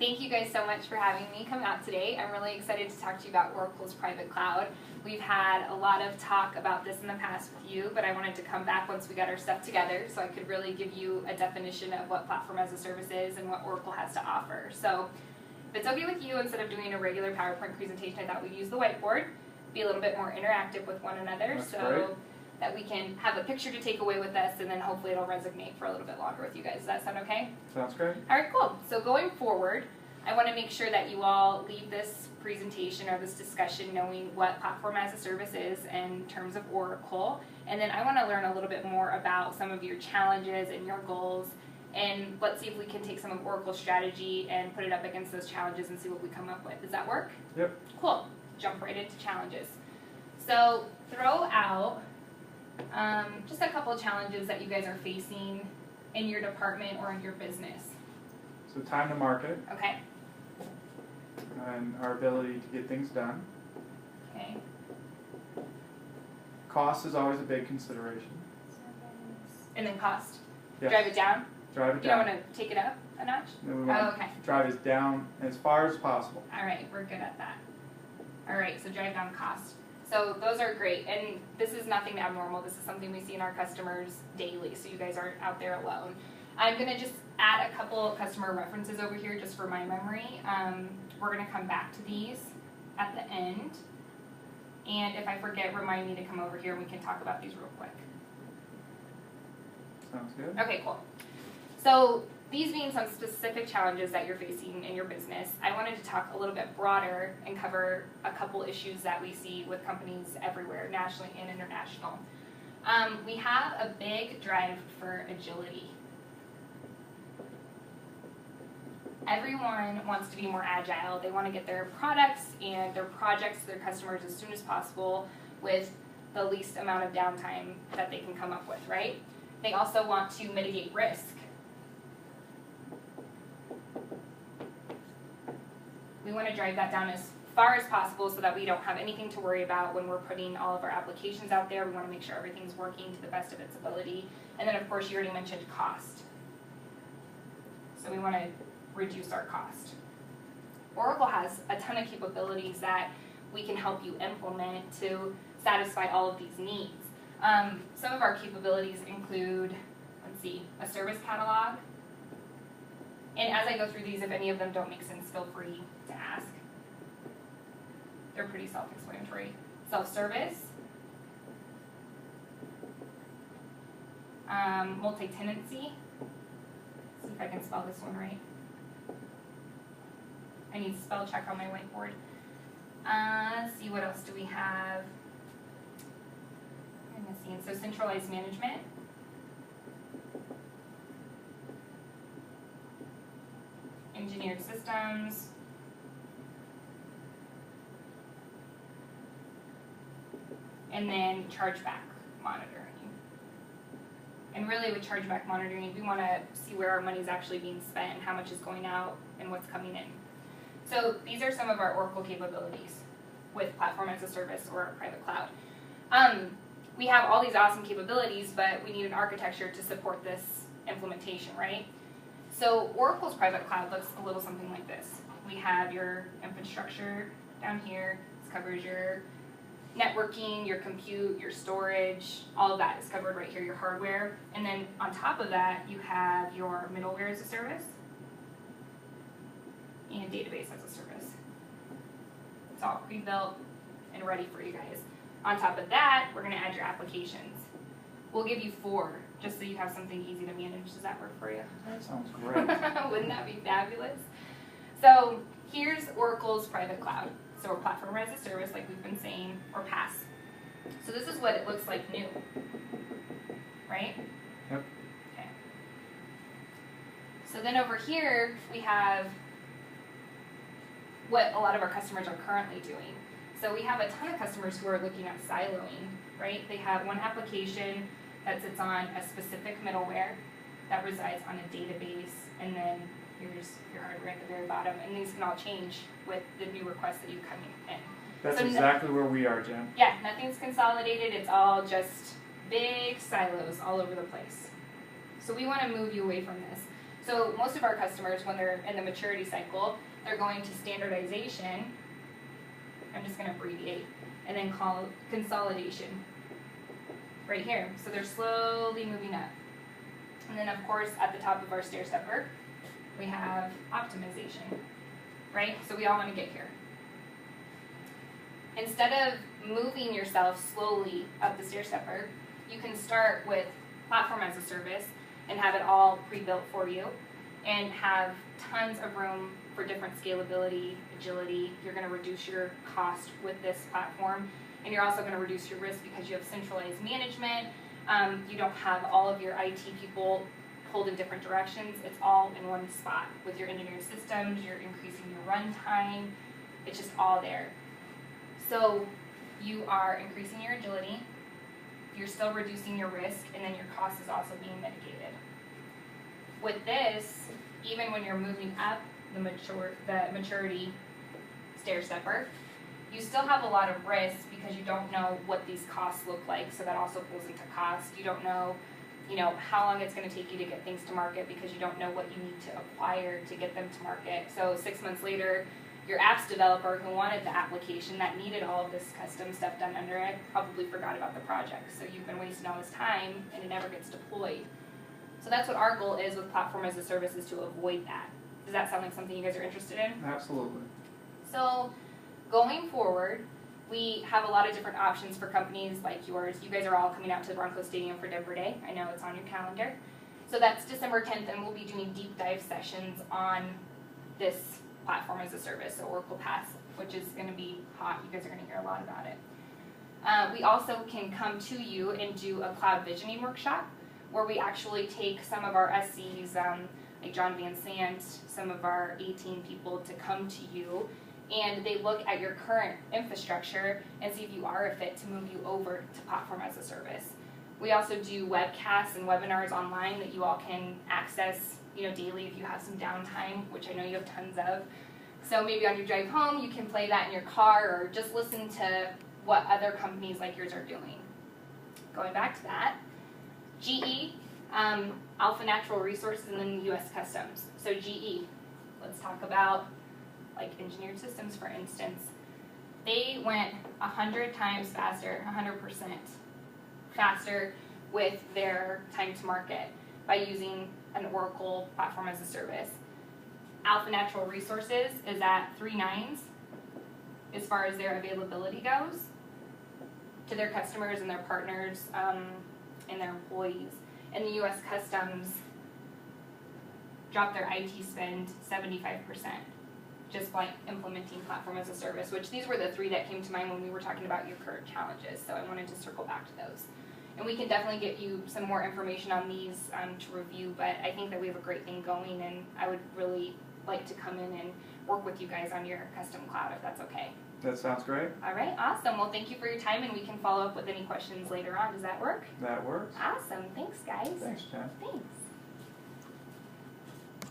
Thank you guys so much for having me come out today. I'm really excited to talk to you about Oracle's private cloud. We've had a lot of talk about this in the past with you, but I wanted to come back once we got our stuff together so I could really give you a definition of what Platform as a Service is and what Oracle has to offer. So if it's okay with you, instead of doing a regular PowerPoint presentation, I thought we'd use the whiteboard, be a little bit more interactive with one another. That's so great. That we can have a picture to take away with us, and then hopefully it'll resonate for a little bit longer with you guys. Does that sound okay? Sounds great. All right, cool. So going forward, I want to make sure that you all leave this presentation or this discussion knowing what Platform as a Service is in terms of Oracle. And then I want to learn a little bit more about some of your challenges and your goals. And let's see if we can take some of Oracle's strategy and put it up against those challenges and see what we come up with. Does that work? Yep. Cool. Jump right into challenges. So throw out just a couple of challenges that you guys are facing in your department or in your business. So time to market Okay. and our ability to get things done. Okay. Cost is always a big consideration. And then cost. Yes. Drive it down. Drive it You don't down. want to take it up a notch? Then we want Oh, okay. to drive it down as far as possible. All right, we're good at that. All right, so drive down cost. So those are great, and this is nothing abnormal. This is something we see in our customers daily, so you guys aren't out there alone. I'm going to just add a couple customer references over here just for my memory. We're going to come back to these at the end. And if I forget, remind me to come over here and we can talk about these real quick. Sounds good. Okay, cool. So these being some specific challenges that you're facing in your business, I wanted to talk a little bit broader and cover a couple issues that we see with companies everywhere, nationally and international. We have a big drive for agility. Everyone wants to be more agile. They want to get their products and their projects to their customers as soon as possible with the least amount of downtime that they can come up with, right? They also want to mitigate risk. We want to drive that down as far as possible so that we don't have anything to worry about when we're putting all of our applications out there. We want to make sure everything's working to the best of its ability. And then, of course, you already mentioned cost. So we want to reduce our cost. Oracle has a ton of capabilities that we can help you implement to satisfy all of these needs. Some of our capabilities include, let's see, a service catalog. And as I go through these, if any of them don't make sense, feel free to ask. They're pretty self-explanatory. Self-service, multi-tenancy. See if I can spell this one right. I need spell check on my whiteboard. Let's see, what else do we have? I'm missing. So centralized management. Engineered systems. And then chargeback monitoring. And really with chargeback monitoring, we want to see where our money is actually being spent and how much is going out and what's coming in. So these are some of our Oracle capabilities with Platform as a Service or our private cloud. We have all these awesome capabilities, but we need an architecture to support this implementation, right? So Oracle's private cloud looks a little something like this. We have your infrastructure down here. This covers your networking, your compute, your storage, all of that is covered right here, your hardware. And then on top of that, you have your middleware as a service and database as a service. It's all pre-built and ready for you guys. On top of that, we're going to add your applications. We'll give you 4, just so you have something easy to manage. Does that work for you? That sounds great. Wouldn't that be fabulous? So here's Oracle's private cloud. So we're Platform as a Service, like we've been saying, or PaaS. So this is what it looks like new, right? Yep. Okay. So then over here, we have what a lot of our customers are currently doing. So we have a ton of customers who are looking at siloing, right? They have one application that sits on a specific middleware that resides on a database, and then here's your hardware at the very bottom, and these can all change with the new requests that you come in. That's So exactly where we are, Jen. Yeah, nothing's consolidated, it's all just big silos all over the place. So we want to move you away from this. So most of our customers, when they're in the maturity cycle, they're going to standardization, I'm just gonna abbreviate, and then call consolidation, right here. So they're slowly moving up. And then of course, at the top of our stair stepper, we have optimization, right? So we all wanna get here. Instead of moving yourself slowly up the stair stepper, you can start with platform as a service and have it all pre-built for you and have tons of room for different scalability, agility. You're gonna reduce your cost with this platform, and you're also gonna reduce your risk because you have centralized management. You don't have all of your IT people pulled in different directions. It's all in one spot. With your engineered systems, you're increasing your runtime. It's just all there. So you are increasing your agility, you're still reducing your risk, and then your cost is also being mitigated. With this, even when you're moving up the maturity stair stepper, you still have a lot of risk because you don't know what these costs look like, so that also pulls into cost. You don't know, how long it's going to take you to get things to market because you don't know what you need to acquire to get them to market. So 6 months later, your apps developer who wanted the application that needed all of this custom stuff done under it probably forgot about the project. So you've been wasting all this time and it never gets deployed. So that's what our goal is with Platform as a Service, is to avoid that. Does that sound like something you guys are interested in? Absolutely. So going forward, we have a lot of different options for companies like yours. You guys are all coming out to the Broncos Stadium for Denver Day. I know it's on your calendar. So that's December 10th, and we'll be doing deep dive sessions on this Platform as a Service, so Oracle PaaS, which is going to be hot. You guys are going to hear a lot about it. We also can come to you and do a cloud visioning workshop where we actually take some of our SCs, like John Van Sant, some of our 18 people to come to you, and they look at your current infrastructure and see if you are a fit to move you over to Platform as a Service. We also do webcasts and webinars online that you all can access daily if you have some downtime, which I know you have tons of. So maybe on your drive home, you can play that in your car or just listen to what other companies like yours are doing. Going back to that, GE, Alpha Natural Resources, and then US Customs. So GE, let's talk about like engineered systems, for instance. They went 100 times faster, 100% faster with their time to market by using an Oracle Platform as a Service. Alpha Natural Resources is at 3 nines as far as their availability goes to their customers and their partners and their employees. And the US Customs dropped their IT spend 75% just by implementing Platform as a Service, which these were the 3 that came to mind when we were talking about your current challenges, so I wanted to circle back to those. And we can definitely get you some more information on these to review, but I think that we have a great thing going, and I would really like to come in and work with you guys on your custom cloud, if that's okay. That sounds great. All right, awesome. Well, thank you for your time, and we can follow up with any questions later on. Does that work? That works. Awesome. Thanks, guys. Thanks, Jen. Thanks.